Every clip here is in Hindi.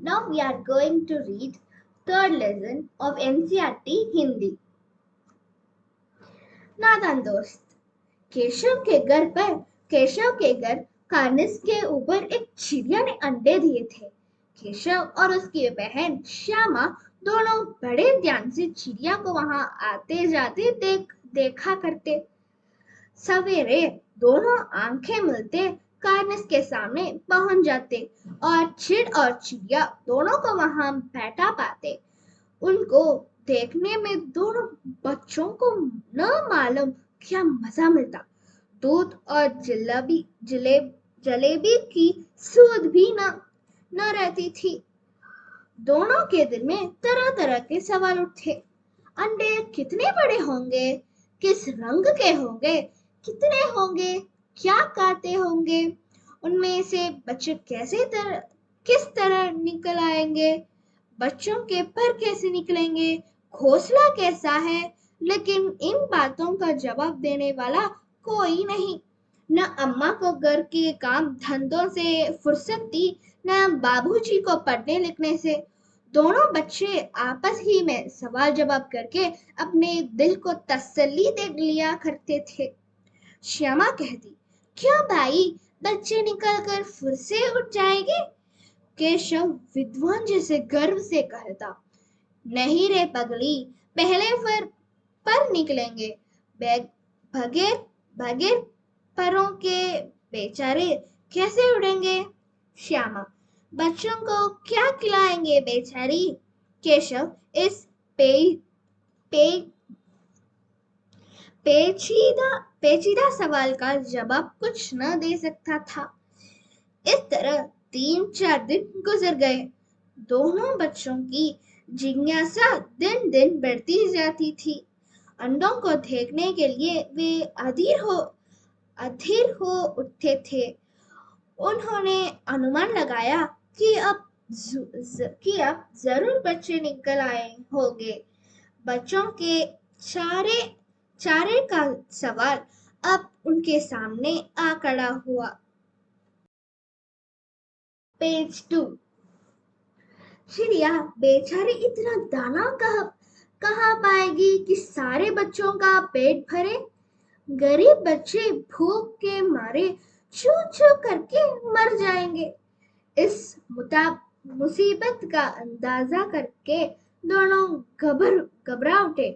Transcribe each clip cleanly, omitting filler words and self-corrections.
Now we are going to read third lesson of NCERT Hindi. नादान दोस्त। केशव के घर कार्निस के ऊपर एक चिड़िया ने अंडे दिए थे। केशव और उसकी बहन श्यामा दोनों बड़े ध्यान से चिड़िया को वहां आते जाते देखा करते। सवेरे दोनों आंखें मिलते कार्निस के सामने पहुंच जाते और चिड़िया दोनों को वहां बैठा पाते। उनको देखने में दोनों बच्चों को न मालूम क्या मजा मिलता। दूध और जलेबी की सूध भी न रहती थी। दोनों के दिल में तरह तरह के सवाल उठे। अंडे कितने बड़े होंगे, किस रंग के होंगे, कितने होंगे, क्या खाते होंगे, उनमें से बच्चे किस तरह निकल आएंगे, बच्चों के पर कैसे निकलेंगे, घोंसला कैसा है। लेकिन इन बातों का जवाब देने वाला कोई नहीं। न अम्मा को घर के काम धंधों से फुर्सत थी, न बाबूजी को पढ़ने लिखने से। दोनों बच्चे आपस ही में सवाल जवाब करके अपने दिल को तसल्ली दे लिया करते थे। श्यामा कहती, क्यों भाई, बच्चे निकल कर फिर से उठ जाएंगे? केशव विद्वान जैसे गर्व से कहता, नहीं रे पगली, पहले पर निकलेंगे। बगैर बगैर परों के बेचारे कैसे उड़ेंगे? श्यामा, बच्चों को क्या खिलाएंगे बेचारी? केशव इस पे पेचीदा सवाल का जवाब कुछ न दे सकता था। इस तरह 3-4 दिन गुजर गए। दोनों बच्चों की जिज्ञासा दिन दिन बढ़ती जाती थी। अंडों को देखने के लिए वे अधीर हो उठते थे। उन्होंने अनुमान लगाया कि अब जरूर बच्चे निकल आए होंगे। बच्चों के चारे का सवाल अब उनके सामने आ खड़ा हुआ। पेज 2। चिड़िया बेचारी इतना दाना कहाँ पाएगी कि सारे बच्चों का पेट भरे? गरीब बच्चे भूख के मारे चू चू करके मर जाएंगे। इस मुसीबत का अंदाजा करके दोनों घबरा उठे।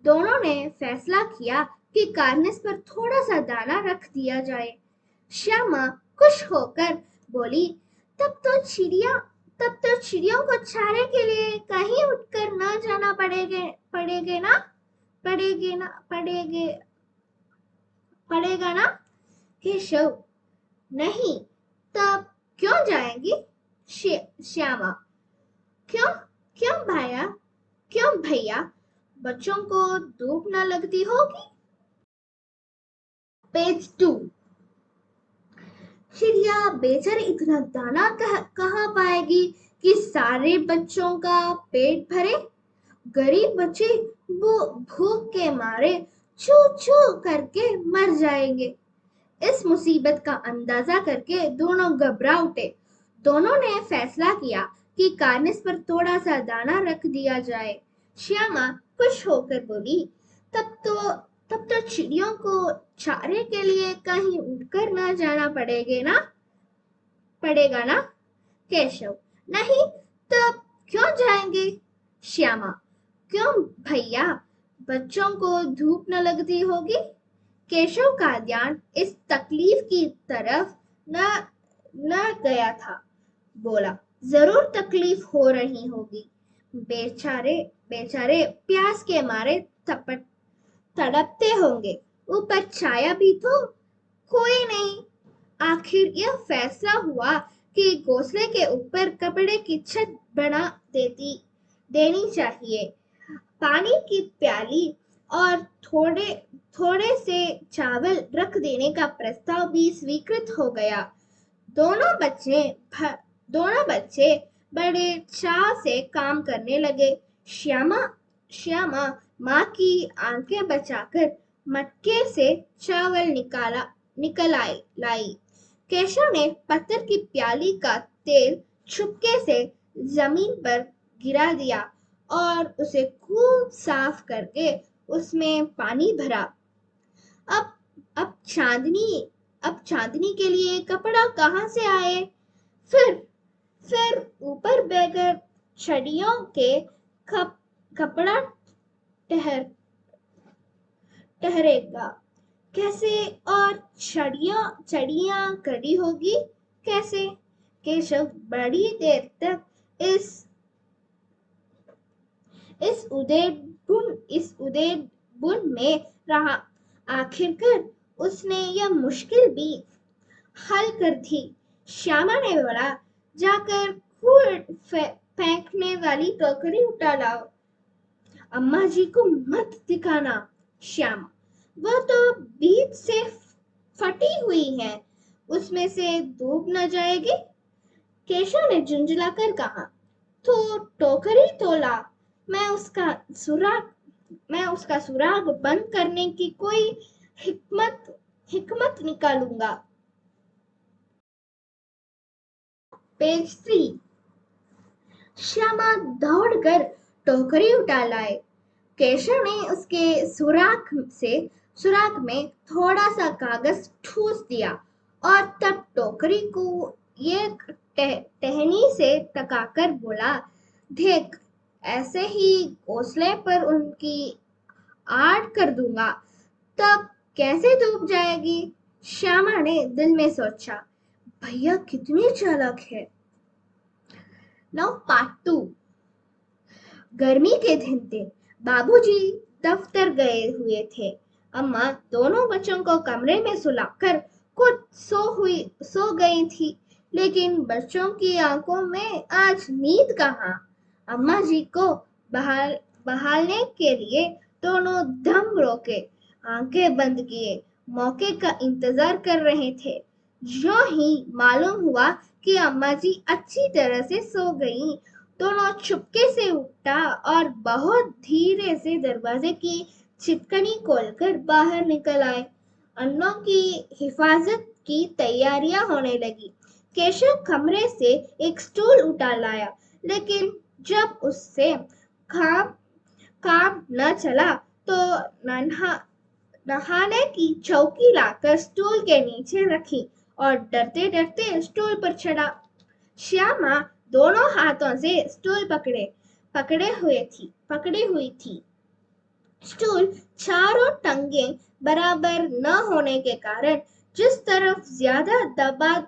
दोनों ने फैसला किया कि कार्निस पर थोड़ा सा दाना रख दिया जाए। श्यामा खुश होकर बोली, तब तो चिड़ियों को चारे के लिए कहीं उठकर न जाना पड़ेगा ना? केशव, नहीं, तब क्यों जाएंगी? श्यामा, क्यों भैया, बच्चों को धूप न लगती होगी? पेज 2। चिड़िया बेचारी इतना दाना कहाँ पाएगी कि सारे बच्चों का पेट भरे? गरीब बच्चे भूख के मारे चू चू करके मर जाएंगे। इस मुसीबत का अंदाजा करके दोनों घबरा उठे। दोनों ने फैसला किया कि कार्निस पर थोड़ा सा दाना रख दिया जाए। श्यामा खुश होकर बोली, तब तो चिड़ियों को चारे के लिए कहीं उड़कर न जाना पड़ेगा ना? केशव, नहीं, तब क्यों जाएंगे? श्यामा, क्यों भैया, बच्चों को धूप न लगती होगी? केशव का ध्यान इस तकलीफ की तरफ न गया था। बोला, जरूर तकलीफ हो रही होगी। बेचारे प्यास के मारे तड़पते होंगे। ऊपर छाया भी तो कोई नहीं। आखिर यह फैसला हुआ कि घोंसले के ऊपर कपड़े की छत बना देनी चाहिए। पानी की प्याली और थोड़े से चावल रख देने का प्रस्ताव भी स्वीकृत हो गया। दोनों बच्चे बड़े चाव से काम करने लगे। श्यामा माँ की आंखें बचाकर मटके से चावल निकल लाई। केशव ने पत्थर की प्याली का तेल छुपके से जमीन पर गिरा दिया और उसे खूब साफ करके उसमें पानी भरा। अब अब चांदनी अब चांदनी के लिए कपड़ा कहाँ से आए? फिर फिर ऊपर बगैर छड़ियों के कप कपड़ा ठहर ठहरेगा कैसे? और छड़ियां कड़ी होगी कैसे? केशव बड़ी देर तक इस इस उदेड़ में रहा। आखिरकार उसने यह मुश्किल भी हल कर दी। श्यामा ने बोला, जाकर कूड़ फेंकने वाली टोकरी उठा लाओ। अम्मा जी को मत दिखाना श्यामा, वह तो बीच से फटी हुई है, उसमें से डूब न जाएगी। केशव ने झुंझलाकर कहा, तो टोकरी तो ला, मैं उसका सुराग मैं उसका सुराग बंद करने की कोई हिकमत हिकमत निकालूंगा। पेज 3। श्यामा दौड़कर टोकरी उठा लाए। केशव ने उसके सुराख में थोड़ा सा कागज ठूस दिया और तब टोकरी को एक टहनी से टकाकर बोला, देख, ऐसे ही घोंसले पर उनकी आड़ कर दूंगा, तब कैसे डूब जाएगी? श्यामा ने दिल में सोचा, भैया कितनी चालाक है। Now part 2। गर्मी के दिन थे। बाबूजी दफ्तर गए हुए थे। अम्मा दोनों बच्चों को कमरे में सुलाकर खुद सो गई थी, लेकिन बच्चों की आंखों में आज नींद कहाँ। अम्मा जी को बहालने के लिए दोनों दम रोके, आंखें बंद किए, मौके का इंतजार कर रहे थे। जो ही मालूम हुआ कि अम्मा जी अच्छी तरह से सो गईं, दोनों चुपके से उठा और बहुत धीरे से दरवाजे की छिटकनी खोलकर बाहर निकल आए। अन्नों की हिफाजत की तैयारियां होने लगी। केशव कमरे से एक स्टूल उठा लाया, लेकिन जब उससे काम काम न चला तो नहाने की चौकी लाकर स्टूल के नीचे रखी और डरते डरते स्टूल पर चढ़ा। श्यामा दोनों हाथों से स्टूल पकड़े हुई थी। स्टूल चारों टंगे बराबर न होने के कारण जिस तरफ ज्यादा दबाव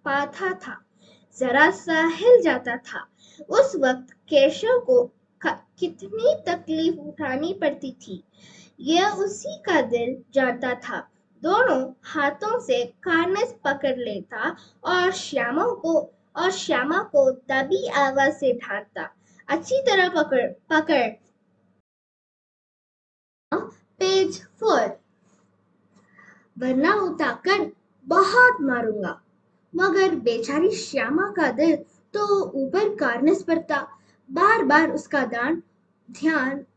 पाता था, जरा सा हिल जाता था। उस वक्त केशव को कितनी तकलीफ उठानी पड़ती थी, यह उसी का दिल जानता था। दोनों हाथों से कार्निस पकड़ लेता और श्यामा को दबी आवाज से ढांढता, अच्छी तरह पकड़ पकड़। पेज 4। वरना उठाकर बहुत मारूंगा। मगर बेचारी श्यामा का दिल तो ऊपर कार्निस पर था। बार बार उसका ध्यान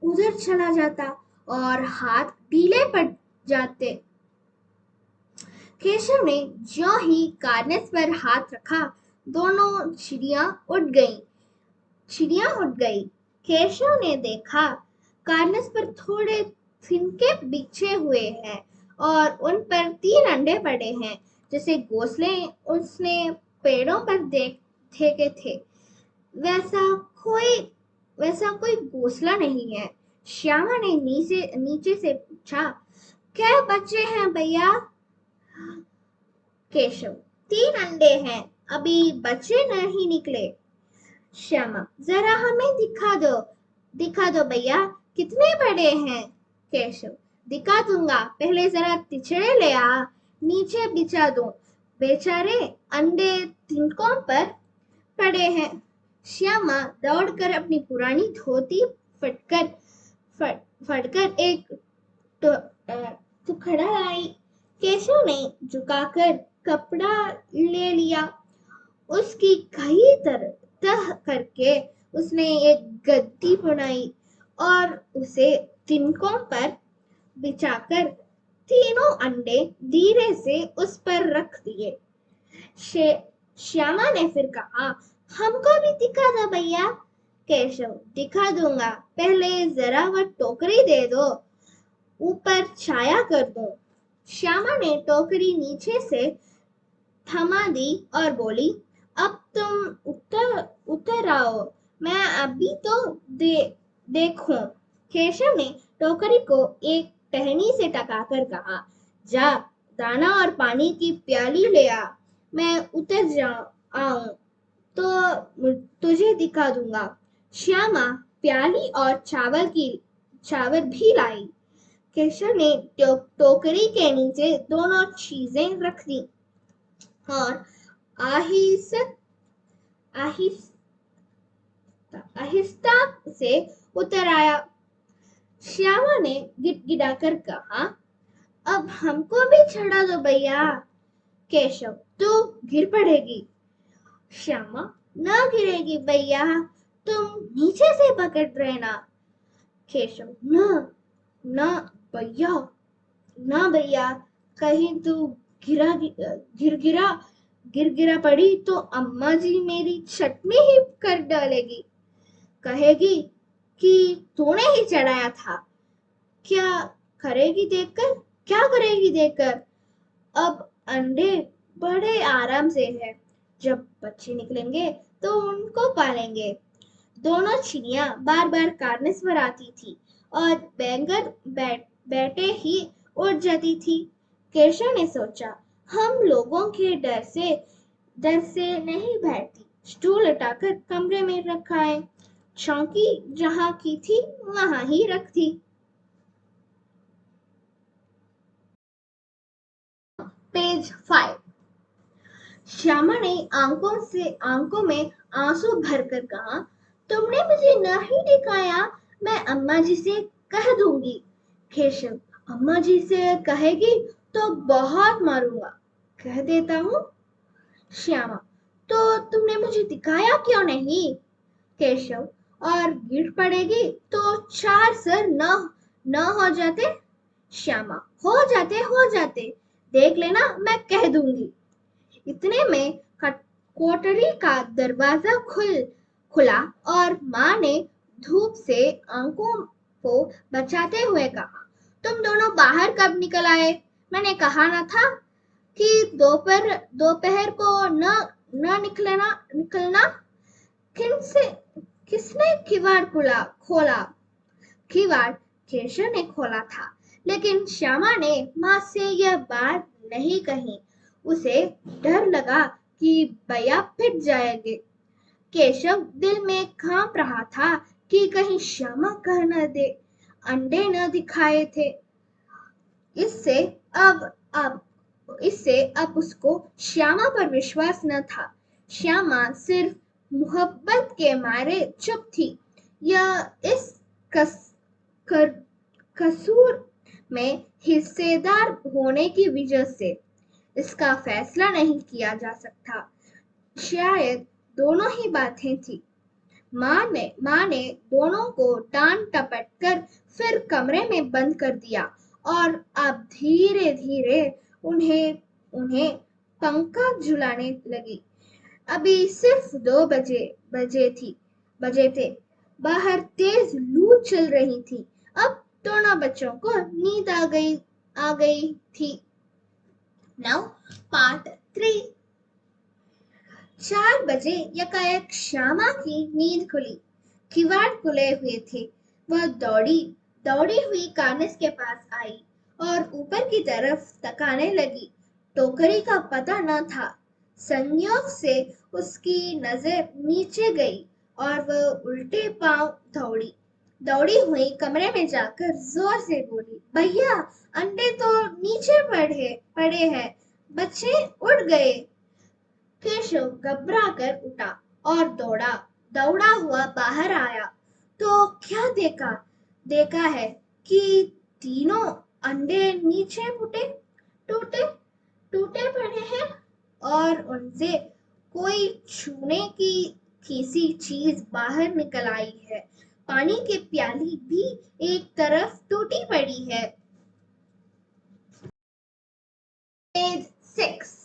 उधर चला जाता और हाथ ढीले पड़ जाते। केशव ने जो ही कार्निस पर हाथ रखा, दोनों चिड़ियां उड़ गई। केशव ने देखा, कार्निस पर थोड़े तिनके बिछे हुए हैं और उन पर 3 अंडे पड़े हैं, जैसे घोंसले उसने पेड़ों पर देखे थे। वैसा कोई घोंसला नहीं है। श्यामा ने नीचे से पूछा, क्या बच्चे हैं भैया? केशव, 3 अंडे हैं, अभी बच्चे नहीं निकले। श्यामा, जरा हमें दिखा दो भैया, कितने बड़े हैं? केशव, दिखा दूंगा, पहले जरा तिचड़े ले आ, नीचे बिछा दो, बेचारे अंडे तिनकों पर पड़े हैं। श्यामा दौड़कर अपनी पुरानी धोती फटकर एक टुकड़ा लाई। केशव ने झुकाकर कपड़ा ले लिया। उसकी कई तह करके उसने एक गद्दी बनाई और उसे तिनकों पर बिछाकर तीनों अंडे धीरे से उस पर रख दिए। श्यामा ने फिर कहा, हमको भी दिखा दो भैया। केशव, दिखा दूंगा, पहले जरा वह टोकरी दे दो, ऊपर छाया कर दो। श्यामा ने टोकरी नीचे से थमा दी और बोली, अब तुम उतर उतर आओ, मैं अभी तो देखूं। केशव ने टोकरी को एक टहनी से टकाकर कहा, जा दाना और पानी की प्याली ले आ, मैं उतर आऊं तो तुझे दिखा दूंगा। श्यामा प्याली और चावल भी लाई। केशव ने टोकरी के नीचे दोनों चीजें रख दी और आहिस्ता से उतर आया। श्यामा ने गिड़गिड़ाकर कहा, अब हमको भी चढ़ा दो भैया। केशव, तू गिर पड़ेगी। श्यामा, ना गिरेगी भैया, तुम नीचे से पकड़ रहना। केशव, ना भैया, ना भैया, कहीं तू गिर गिरा पड़ी तो अम्मा जी मेरी चटनी ही कर डालेगी, कहेगी कि तूने ही चढ़ाया था। क्या क्या करेगी देखकर? अब अंडे बड़े आराम से है, जब बच्चे निकलेंगे तो उनको पालेंगे। दोनों चिड़िया बार बार कार्निस पर आती थी और बैंगन बैठे ही उड़ जाती थी। केशव ने सोचा, हम लोगों के डर से नहीं बैठती, स्टूल हटाकर कमरे में रखा है, चौकी जहां की थी वहां ही रख दी। पेज 5। श्यामा ने आंखों में आंसू भरकर कहा, तुमने मुझे नहीं दिखाया, मैं अम्मा जी से कह दूंगी। केशव, अम्मा जी से कहेगी तो बहुत मारूंगा, कह देता हूँ। श्यामा, तो तुमने मुझे दिखाया क्यों नहीं? केशव, और गिर पड़ेगी तो 4 सर न हो जाते? श्यामा, हो जाते, देख लेना, मैं कह दूंगी। इतने में कोठरी का दरवाजा खुला और माँ ने धूप से आंखों को बचाते हुए कहा, तुम दोनों बाहर कब निकल आए? मैंने कहा ना था कि दोपहर को न निकलना। किसने खोला? किवाड़ केशव ने खोला था, लेकिन श्यामा ने माँ से यह बात नहीं कही। उसे डर लगा कि भैया पिट जाएंगे। केशव दिल में कांप रहा था कि कहीं श्यामा कह न दे अंडे न दिखाए थे। इससे अब उसको श्यामा पर विश्वास न था। श्यामा सिर्फ मोहब्बत के मारे चुप थी, या इस कसूर में हिस्सेदार होने की वजह से। इसका फैसला नहीं किया जा सकता, शायद दोनों ही बातें थी। माँ ने दोनों को डांट टपट कर फिर कमरे में बंद कर दिया और अब धीरे धीरे उन्हें पंखा झुलाने लगी। अभी सिर्फ 2 बजे थे। बाहर तेज लू चल रही थी। अब दोनों बच्चों को नींद आ गई थी। Now part 3। 4 बजे यकायक श्यामा की नींद खुली। किवाड़ खुले हुए थे। वह दौड़ी हुई कार्निस के पास आई और ऊपर की तरफ तकाने लगी। टोकरी का पता न था। संयोग से उसकी नजर नीचे गई और वह उल्टे पांव दौड़ी हुई कमरे में जाकर जोर से बोली, भैया, अंडे तो नीचे पड़े हैं, बच्चे उड़ गए। केशव घबरा कर उठा और दौड़ा हुआ बाहर आया तो क्या देखा है कि तीनों अंडे नीचे टूटे टूटे पड़े हैं और उनसे कोई छूने की किसी चीज बाहर निकल आई है। पानी की प्याली भी एक तरफ टूटी पड़ी है। पेज 6।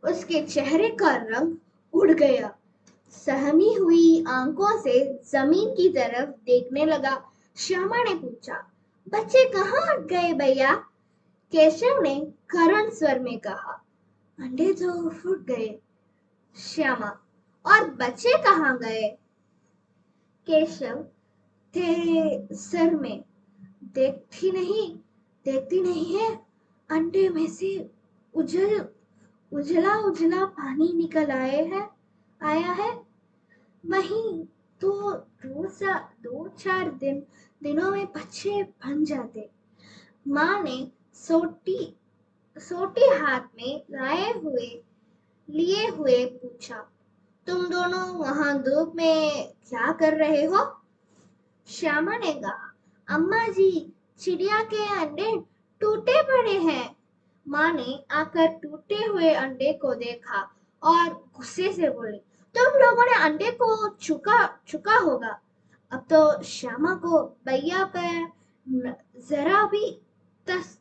उसके चेहरे का रंग उड़ गया। सहमी हुई आंखों से जमीन की तरफ देखने लगा। श्यामा ने पूछा, बच्चे कहाँ गए भैया? केशव ने करुण स्वर में कहा, अंडे तो फूट गए। श्यामा, और बच्चे कहाँ गए? केशव, तेरे सर में देखती नहीं है, अंडे में से उजल उजला उजला पानी निकल आया है। वहीं तो दो चार दिनों में बच्चे बन जाते। माँ ने सोटी सोटी हाथ में लिए हुए पूछा, तुम दोनों वहां धूप में क्या कर रहे हो? श्यामा ने कहा, अम्मा जी, चिड़िया के अंडे टूटे पड़े हैं। माँ ने आकर टूटे हुए अंडे को देखा और गुस्से से बोली, तुम लोगों ने अंडे को चुका होगा। अब तो श्यामा को भैया पर जरा भी तरस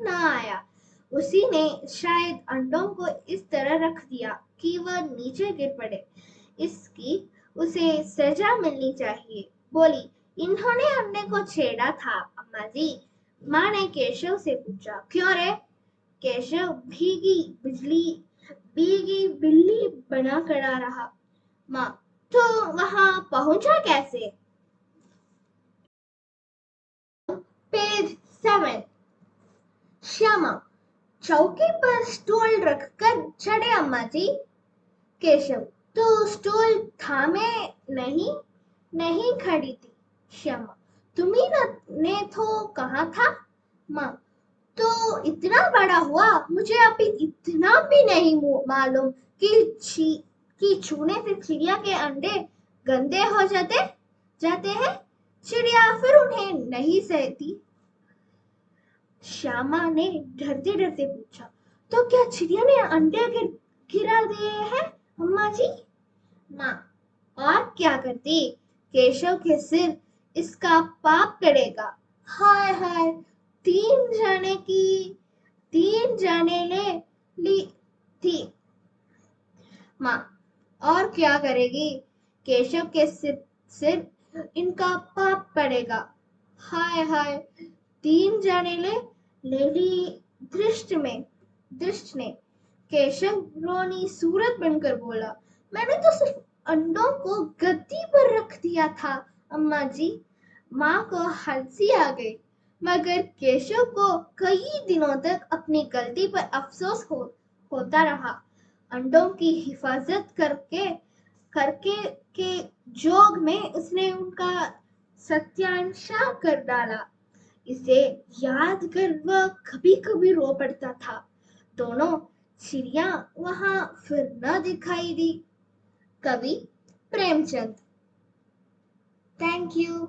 न आया। उसी ने शायद अंडों को इस तरह रख दिया कि वह नीचे गिर पड़े। इसकी उसे सजा मिलनी चाहिए। बोली, इन्होंने अंडे को छेड़ा था अम्मा जी। माँ ने केशव से पूछा, क्यों रे? केशव भीगी बिल्ली बना खड़ा रहा। माँ, तो वहां पहुंचा कैसे? पेज 7। श्यामा, चौकी पर स्टूल रखकर चढ़े अम्मा जी। केशव, तो स्टूल थामे नहीं नहीं खड़ी थी। श्यामा, तुम्ही ने तो कहा था। माँ, तो इतना बड़ा हुआ, मुझे अभी इतना भी नहीं मालूम कि छूने से चिड़िया के अंडे गंदे हो जाते हैं। चिड़िया फिर उन्हें नहीं सहती। श्यामा ने डरते डरते पूछा, तो क्या चिड़िया ने अंडे गिरा दिए हैं अम्मा जी? माँ, और क्या करती? केशव के सिर इसका पाप करेगा। हाय हाय, तीन जाने ली थी। माँ, और क्या करेगी? केशव के सिर इनका पाप पड़ेगा। हाय हाय, तीन जाने ले ली दृष्ट ने केशव रोनी सूरत बनकर बोला, मैंने तो सिर्फ अंडों को गद्दी पर रख दिया था अम्मा जी। माँ को हंसी आ गई, मगर केशव को कई दिनों तक अपनी गलती पर अफसोस होता रहा। अंडों की हिफाजत करके करके के जोग में उसने उनका सत्यानाश कर डाला। इसे याद कर वह कभी कभी रो पड़ता था। दोनों चिड़िया वहां फिर न दिखाई दी। कवि प्रेमचंद। Thank you.